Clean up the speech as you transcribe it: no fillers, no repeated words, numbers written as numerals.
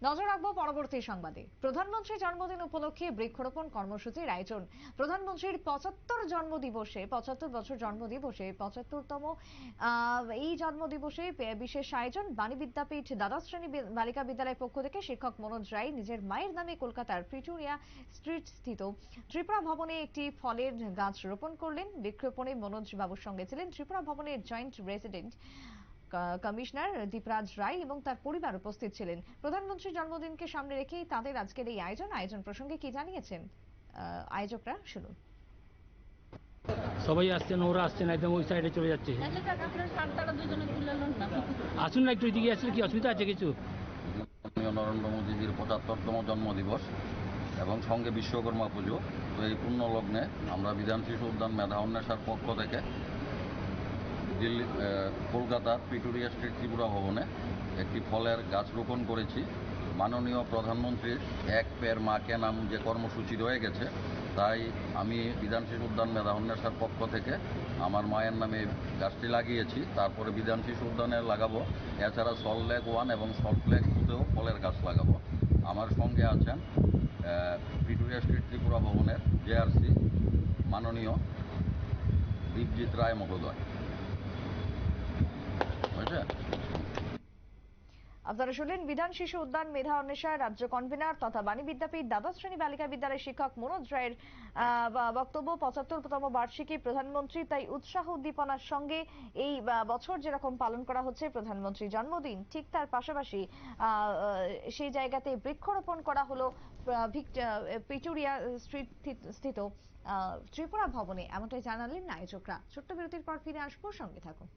নজর রাখবো পরবর্তী সংবাদে। প্রধানমন্ত্রীর জন্মদিন উপলক্ষে বৃক্ষরোপণ কর্মসূচির আয়োজন। প্রধানমন্ত্রীর 75 বছর জন্মদিবসে 75তম এই জন্মদিবসে বিশেষ আয়োজন। বাণী বিদ্যাপীঠ দ্বাদশ শ্রেণী বালিকা বিদ্যালয়ের পক্ষ থেকে শিক্ষক মনোজ রায় নিজের মায়ের নামে কলকাতার প্রিটোরিয়া স্ট্রিট স্থিত ত্রিপুরা ভবনে একটি ফলের গাছ রোপণ করলেন। বৃক্ষরোপণে মনোজ বাবুর সঙ্গে ছিলেন ত্রিপুরা ভবনের জয়েন্ট রেসিডেন্ট কমিশনার দীপরাজ রায় এবং তার পরিবার উপস্থিত ছিলেন। প্রধানমন্ত্রীর জন্মদিনকে সামনে রেখেই তাদের আজকের এই আয়োজন প্রসঙ্গে কি জানিয়েছেন আয়োজকরা, শুনুন। সবাই আসছেন, ওরা আসছেন, একদম ওই সাইডে চলে যাচ্ছে। আসুন না, একটু এদিকে আসলে কি অসুবিধা আছে কিছু? নরেন্দ্র মোদীজির 75তম জন্মদিবস এবং সঙ্গে বিশ্বকর্মা পুজো। তো এই পূর্ণ লগ্নে আমরা বিধান শিশু উদ্যান মেধা উন্মেষার পক্ষ থেকে দিল্লি কলকাতার প্রিটোরিয়া স্ট্রিট ত্রিপুরা ভবনে একটি ফলের গাছ রোপণ করেছি। মাননীয় প্রধানমন্ত্রীর এক পের মাকে নাম যে কর্মসূচি রয়ে গেছে, তাই আমি বিধান শিশু উদ্যান মেধা উন্মেষার পক্ষ থেকে আমার মায়ের নামে গাছটি লাগিয়েছি। তারপরে বিধান শিশু উদ্যানে লাগাবো, এছাড়া সল্ট লেক 1 এবং সল্ট লেক 2তেও ফলের গাছ লাগাবো। আমার সঙ্গে আছেন প্রিটোরিয়া স্ট্রিট ত্রিপুরা ভবনের জেআরসি মাননীয় দীপজিৎ রায় মহোদয়। আপনারা শুনলেন বিধান শিশু উদ্যান মেধা অন্বেষার রাজ্য কনভেনার তথা বাণী বিদ্যাপীঠ দ্বাদশ শ্রেণী বালিকা বিদ্যালয়ের শিক্ষক মনোজ রায়ের বক্তব্য। 75তম বার্ষিকী প্রধানমন্ত্রী, তাই উৎসাহ উদ্দীপনার সঙ্গে এই বছর যেরকম পালন করা হচ্ছে প্রধানমন্ত্রীর জন্মদিন, ঠিক তার পাশাপাশি সেই জায়গাতে বৃক্ষরোপণ করা হলো প্রিটোরিয়া স্ট্রিট স্থিত ত্রিপুরা ভবনে, এমনটাই জানালেন আয়োজকরা। ছোট্ট বিরতির পর ফিরে আসবো, সঙ্গে থাকুন।